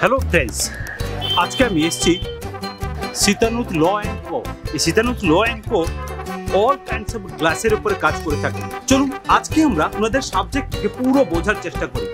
Hello friends, আজকে আমি এসেছি সীতানুত ল অ্যান্ড কো। এই সীতানুত law and co all kinds of গ্লাসের উপরে কাজ করে থাকে। চলুন আজকে আমরা ওনাদের সাবজেক্টকে পুরো বোঝার চেষ্টা করি।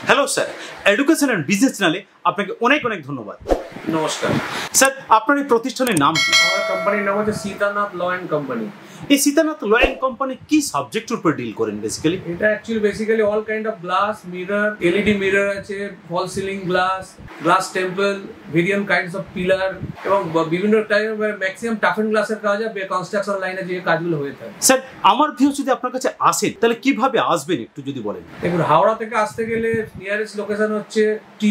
Hello sir, education and business চ্যানেলে আপনাকে অনেক অনেক ধন্যবাদ। নমস্কার স্যার, আপনার এই প্রতিষ্ঠানের নাম কি? আমার কোম্পানির নাম হচ্ছে সীতানাথ ল অ্যান্ড কোম্পানি। এই সীতানাথ ল অ্যান্ড কোম্পানি কি সাবজেক্টের উপর ডিল করেন বেসিক্যালি? এটা basically all kind of glass, mirror, LED mirror আছে, fall ceiling glass, glass temple, variant kinds of pillar এবং বিভিন্ন টাইপের ম্যাক্সিমাম টাফ এন্ড গ্লাসের কাজ হবে, কনস্ট্রাকশন লাইনে যে কাজগুলো হয়ে থাকে। স্যার, আমার ভিউ যদি আপনার কাছে আসেন তাহলে কিভাবে আসবেন একটু যদি বলেন। দেখুন, হাওড়া থেকে আসতে গেলে নিয়ারেস্ট লোকেশন হচ্ছে টি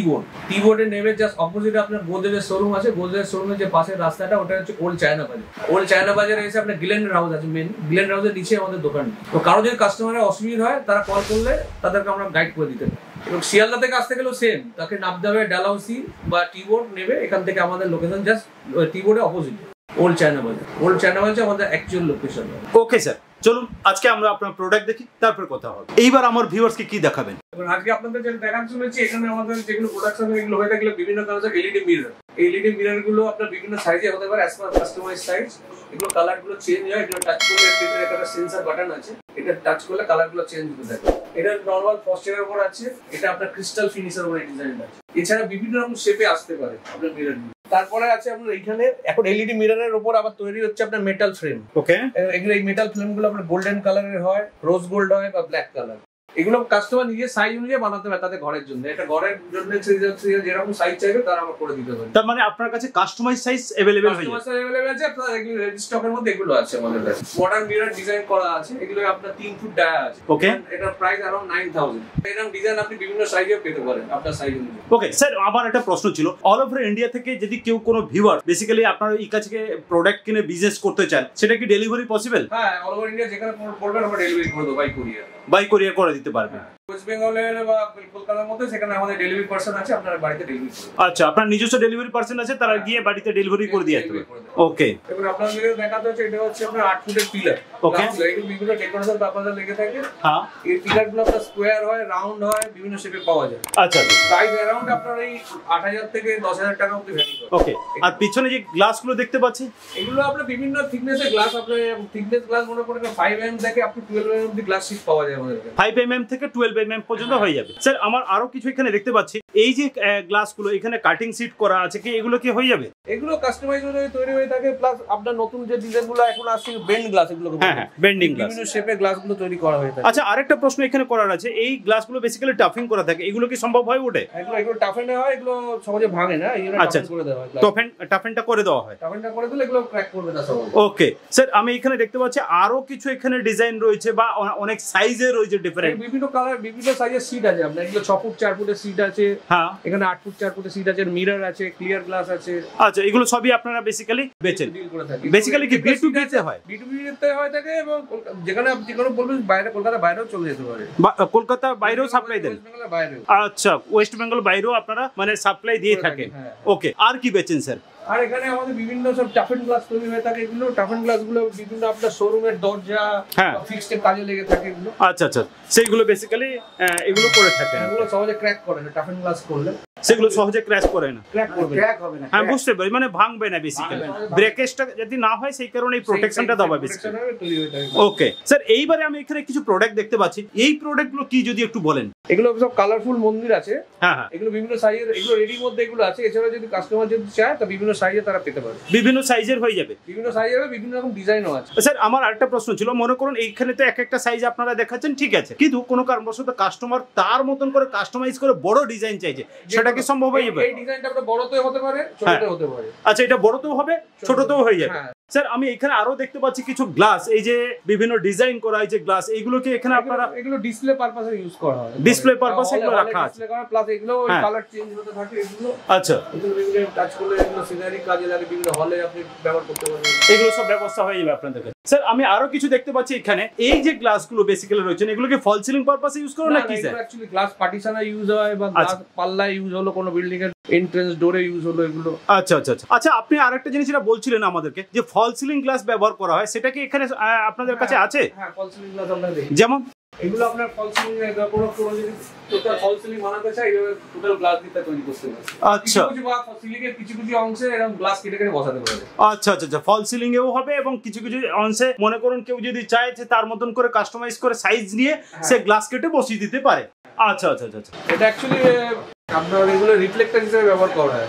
বোর্ডে নেমে জাস্ট অপোজিটে আপনার গোদরেজের শোরুম আছে। গোদরেজের শোরুমের যে পাশের রাস্তাটা ওটা হচ্ছে ওল্ড চায়না বাজার। ওল্ড চায়না বাজারে এসে আপনার গ্লেন্ডার হাউস আছে, মেন গ্লেন্ডার হাউসের নিচে আমাদের দোকান। তো কারো যদি কাস্টমারের অসুবিধা হয় তারা কল করলে তাদেরকে আমরা গাইড করে দিতে পারি। এবং শিয়ালদা থেকে আসতে গেলেও সেম, তাকে নামতে হবে ডালহাউসি বা টি বোর্ড নেবে। এখান থেকে আমাদের লোকেশন জাস্ট টি বোর্ডের অপোজিট ওল্ড চায়না বাজার। ওল্ড চায়না বাজার আমাদের অ্যাকচুয়াল লোকেশন। ওকে স্যার, চলুন আজকে আমরা আপনার প্রোডাক্ট দেখি, তারপর কথা হবে। এইবার আমার ভিউয়ার্সকে কি দেখাবেন? আজকে আপনাদের যেটা দেখাতে চলেছি, এখানে আমাদের যেগুলো প্রোডাকশন এগুলো হয়ে থাকলে বিভিন্ন colour LED mirror. LED mirror গুলো আপনার বিভিন্ন সাইজে হতে পারে, অ্যাজ পার কাস্টমাইজ সাইজ। এগুলো কালার গুলো চেঞ্জ হয়, এগুলো টাচ করলে ভিতরে একটা সেন্সর বাটন আছে, এটা টাচ করলে কালার গুলো চেঞ্জ হতে থাকে। এটা নরমাল ফস্টের উপর আছে, এটা আপনার ক্রিস্টাল ফিনিশের উপর ডিজাইন আছে। এছাড়া বিভিন্ন রকম শেপে আসতে পারে আপনার মিরর। তারপরে আছে আপনার এখানে এখন এলইডি মিররের উপর আবার তৈরি হচ্ছে আপনার মেটাল ফ্রেম। ওকে, এগুলো এই মেটাল ফ্রেম গুলো আপনার গোল্ডেন কালারের হয়, রোজ গোল্ড হয় বা ব্ল্যাক কালার। এগুলো কাস্টমার নিজের সাইজ অনুযায়ী বানাতে পারে তাদের ঘরের জন্য। এটা ঘরের জন্য যেরকম সাইজ চাইবে তারা আমরা করে দিতে পারি। তার মানে আপনার কাছে কাস্টমাইজ সাইজ अवेलेबल হয়ে যাবে। কাস্টমাইজ अवेलेबल আছে, আপনার এগুলো স্টকের মধ্যে এগুলো আছে আমাদের কাছে। মডার্ন মিরর ডিজাইন করা আছে, এগুলো আপনার 3 ফুট ডায়া আছে। ওকে, এটার প্রাইস अराउंड 9000। এরকম ডিজাইন আপনি বিভিন্ন সাইজে পেতে পারেন আপনার সাইজ অনুযায়ী। ওকে স্যার, আমার একটা প্রশ্ন ছিল, অল ওভার ইন্ডিয়া থেকে যদি কেউ কোনো ভিউয়ার বেসিক্যালি আপনার এই কাছে প্রোডাক্ট কিনে বিজনেস করতে চান, সেটা কি ডেলিভারি পসিবল? হ্যাঁ, অল ওভার ইন্ডিয়া যেখানে বলবেন আমরা ডেলিভারি করে দেব বাই কুরিয়ার করে দিতে পারবেন। ওয়েস্ট বেঙ্গলের বা কলকাতার মধ্যে সেখানে আমাদের ডেলিভারি পার্সন আছে, আপনার বাড়িতে ডেলিভারি করে। আচ্ছা, আপনার নিজস্ব ডেলিভারি পার্সন আছে, তারা গিয়ে বাড়িতে ডেলিভারি করে দিয়ে আসবে। ওকে, এবার আপনাদের দেখাতে হচ্ছে এটা হচ্ছে আপনার 8 ফুটের পিলার। ওকে, এগুলো বিভিন্ন ডেকোরেশন পারপাসে লেগে থাকে। হ্যাঁ, এই পিলারগুলো আপনার স্কোয়ার হয়, রাউন্ড হয়, বিভিন্ন শেপে পাওয়া যায়। আচ্ছা আচ্ছা, প্রাইস अराउंड আপনার এই 8000 থেকে 10000 টাকা অবধি ভ্যারি করে। ওকে, আর পিছনে যে গ্লাসগুলো দেখতে পাচ্ছি, এগুলো আপনার বিভিন্ন থিকনেসের গ্লাস, আপনার থিকনেস গ্লাস মনে করেন 5 mm থেকে আপ টু 12 mm অবধি গ্লাস শিট পাওয়া যায় আমাদের কাছে। 5 mm থেকে 12 mm পর্যন্ত হয়ে যাবে। স্যার, আমার আরো কিছু এখানে দেখতে পাচ্ছি, এই যে গ্লাসগুলো এখানে কাটিং সিট করা আছে, কি এগুলো কি হয়ে যাবে? এগুলো কাস্টমাইজ অনুযায়ী তৈরি হয়ে থাকে, প্লাস আপনার নতুন যে ডিজাইনগুলো এখন আসছে বেন্ড গ্লাস, এগুলো হ্যাঁ বেন্ডিং গ্লাস, বিভিন্ন শেপে গ্লাসগুলো তৈরি করা হয়ে থাকে। আচ্ছা, আরেকটা প্রশ্ন এখানে করার আছে, এই গ্লাসগুলো বেসিক্যালি টাফিং করা থাকে, এগুলো কি সম্ভব হয় ওঠে? এগুলো টাফেন হয়, এগুলো সহজে ভাঙে না, এই জন্য টাফেন করে দেওয়া হয়। টাফেনটা করে দেওয়া হয়, টাফেনটা করে দিলে এগুলো ক্র্যাক করবে না সহজে। ওকে স্যার, আমি এখানে দেখতে পাচ্ছি আরো কিছু এখানে ডিজাইন রয়েছে বা অনেক সাইজে রয়েছে, ডিফারেন্ট বিভিন্ন কালার বিভিন্ন সাইজের সিট আছে আপনার। এগুলো 6 ফুট 4 ফুটের সিট আছে, হ্যাঁ এখানে 8 ফুট 4 ফুটের সিট আছে, মিরর আছে, ক্লিয়ার গ্লাস আছে। আচ্ছা, এগুলো সবই আপনারা বেসিক্যালি বেচেন? ডিল করে থাকি। বেসিক্যালি কি B2B তে হয়? B2B তে হয় থাকে, এবং যেখানে আপনি যেখানে বলবেন বাইরে, কলকাতা বাইরেও চলে যেতে পারে। কলকাতা বাইরেও সাপ্লাই দেন? আচ্ছা, ওয়েস্ট বেঙ্গল বাইরেও আপনারা মানে সাপ্লাই দিয়ে থাকেন। ওকে, আর কি বেচেন স্যার? আর এখানে আমাদের বিভিন্ন সব টাফেন গ্লাস তৈরি হয়ে থাকে। এগুলো টাফেন গ্লাসগুলো বিভিন্ন আপনার শোরুমের দরজা, ফিক্সড কাজে লেগে থাকে এগুলো। আচ্ছা আচ্ছা, সেইগুলো বেসিক্যালি এগুলো করে থাকেন। এগুলো সহজে ক্র্যাক করে না টাফেন গ্লাস করলে। সেগুলো সহজে ক্র্যাশ করে না, ক্র্যাক করবে ক্র্যাক হবে না। হ্যাঁ বুঝতে পারি, মানে ভাঙবে না বেসিক্যালি, ব্রেকেজটা যদি না হয় সেই কারণে এই প্রোটেকশনটা দেওয়া বেসিক্যালি। ওকে স্যার, এইবারে আমি এখানে কিছু প্রোডাক্ট দেখতে পাচ্ছি, এই প্রোডাক্টগুলো কি যদি একটু বলেন। এগুলো সব কালারফুল মন্দির আছে, হ্যাঁ হ্যাঁ, এগুলো বিভিন্ন সাইজের, এগুলো রেডির মধ্যে এগুলো আছে। এছাড়া যদি কাস্টমার যদি চায় তা বিভিন্ন সাইজে তারা পেতে পারে, বিভিন্ন সাইজের হয়ে যাবে, বিভিন্ন সাইজের বিভিন্ন রকম ডিজাইনও আছে। স্যার আমার আরেকটা প্রশ্ন ছিল, মনে করুন এইখানে তো এক একটা সাইজ আপনারা দেখাচ্ছেন, ঠিক আছে, কিন্তু কোনো কারণবশত কাস্টমার তার মতন করে কাস্টমাইজ করে বড় ডিজাইন চাইছে, সেটা কি সম্ভব হয়ে যাবে? এই ডিজাইনটা আপনার বড়তেও হতে পারে, ছোটতেও হতে পারে। আচ্ছা, এটা বড়তেও হবে, ছোটতেও হয়ে যাবে। স্যার আমি এখানে আরো দেখতে পাচ্ছি কিছু গ্লাস, এই যে বিভিন্ন ডিজাইন করা এই যে গ্লাস, এইগুলো কি এখানে আপনারা এগুলো ডিসপ্লে পারপাসে ইউজ করা হয়, ডিসপ্লে পারপাসে এগুলো রাখা আছে, ডিসপ্লে করা প্লাস এগুলো কালার চেঞ্জ হতে থাকে। এগুলো আচ্ছা, এগুলো বিভিন্ন টাচ করলে এগুলো সিনারি কাজে লাগে, বিভিন্ন হলে আপনি ব্যবহার করতে পারবেন, এগুলো সব ব্যবস্থা হয়ে যাবে আপনাদের কাছে। স্যার আমি আরো কিছু দেখতে পাচ্ছি এখানে, এই যে গ্লাসগুলো বেসিক্যালি রয়েছে, এগুলো কি ফল সিলিং পারপাসে ইউজ করো নাকি স্যার? এগুলো অ্যাকচুয়ালি গ্লাস পার্টিশনে ইউজ হয়, বা গ্লাস পাল্লা ইউজ হলো, কোনো বিল্ডিং এর এন্ট্রান্স ডোরে ইউজ হলো এগুলো। আচ্ছা আচ্ছা আচ্ছা, আচ্ছা আপনি আরেকটা জিনিস যেটা বলছিলেন আমাদেরকে, যে ফল সিলিং গ্লাস ব্যবহার করা হয়, সেটা কি এখানে আপনাদের কাছে আছে? হ্যাঁ, ফল সিলিং গ্লাস আমরা দেখি, যেমন এগুলো আপনার ফল সিলিং এর কোনো যদি টোটাল ফল সিলিং বানাতে চাই, এইভাবে টোটাল গ্লাস দিয়ে তৈরি করতে পারে। আচ্ছা, কিছু বা সিলিং এর কিছু কিছু অংশে এরকম গ্লাস কেটে কেটে বসাতে পারে। আচ্ছা আচ্ছা আচ্ছা, ফল সিলিং এও হবে, এবং কিছু কিছু অংশে মনে করুন কেউ যদি চায় যে তার মতন করে কাস্টমাইজ করে সাইজ নিয়ে সে গ্লাস কেটে বসিয়ে দিতে পারে। আচ্ছা আচ্ছা আচ্ছা, এটা অ্যাকচুয়ালি আপনার এগুলো রিফ্লেক্টর হিসেবে ব্যবহার করা হয়,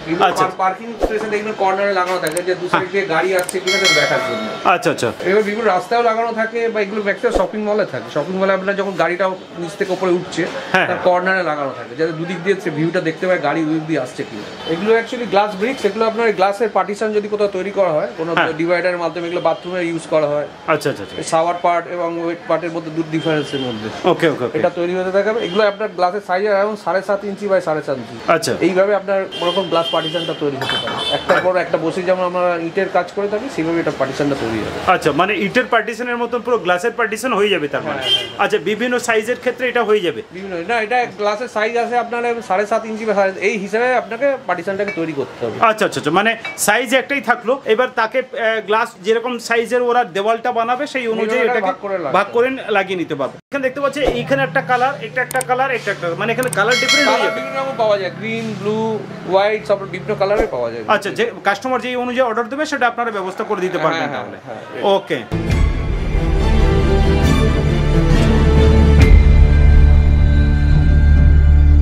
পার্কিং স্পেসে দেখবেন কর্নারে লাগানো থাকে, যে দু সাইড দিয়ে গাড়ি আসছে কিনা সেটা দেখার জন্য। আচ্ছা আচ্ছা, এবার বিভিন্ন রাস্তায়ও লাগানো থাকে, বা এগুলো ম্যাক্সিমাম শপিং মলে থাকে। শপিং মলে আপনার যখন গাড়িটা নিচ থেকে উপরে উঠছে, তার কর্নারে লাগানো থাকে, যাতে দুদিক দিয়ে ভিউটা দেখতে পায় গাড়ি দুদিক দিয়ে আসছে কিনা। এগুলো অ্যাকচুয়ালি গ্লাস ব্রিক্স, এগুলো আপনার গ্লাসের পার্টিশন যদি কোথাও তৈরি করা হয়, কোনো ডিভাইডারের মাধ্যমে, এগুলো বাথরুমে ইউজ করা হয়। আচ্ছা আচ্ছা, শাওয়ার পার্ট এবং ওয়েট পার্টের মধ্যে দুধ ডিফারেন্সের মধ্যে ওকে ওকে, এটা তৈরি হতে থাকে। এগুলো আপনার গ্লাসের সাইজ এখন 7.5 ইঞ্চি বাই 7.5 ইঞ্চি। আচ্ছা, এইভাবে আপনার ওরকম গ্লাস পার্টিশনটা তৈরি হতে পারে, একটার পর একটা বসে, যেমন আমরা ইটের কাজ করে থাকি সেইভাবে এটা পার্টিশনটা তৈরি হবে। আচ্ছা, মানে ইটের পার্টিশনের মতন পুরো গ্লাসের পার্টিশন হয়ে যাবে তার মানে? আচ্ছা, বিভিন্ন সাইজের ক্ষেত্রে এটা হয়ে যাবে? বিভিন্ন না, এটা গ্লাসের সাইজ আছে আপনার 7.5 ইঞ্চি বা এই হিসাবে আপনাকে পার্টিশনটাকে তৈরি করতে হবে। আচ্ছা আচ্ছা আচ্ছা, মানে সাইজ একটাই থাকলো, এবার তাকে গ্লাস যেরকম সাইজের ওরা দেওয়ালটা বানাবে সেই অনুযায়ী এটাকে ভাগ করে লাগিয়ে নিতে পারবে। এখানে দেখতে পাচ্ছি এইখানে একটা কালার, এটা একটা কালার, এটা একটা, মানে এখানে কালার ডিফারেন্ট হয়ে যাবে, বিভিন্ন রকম পাওয়া যায়, গ্রিন, ব্লু, হোয়াইট, সব বিভিন্ন কালারে পাওয়া যায়। আচ্ছা, যে কাস্টমার যে অনুযায়ী অর্ডার দেবে সেটা আপনারা ব্যবস্থা করে দিতে পারবেন তাহলে। ওকে।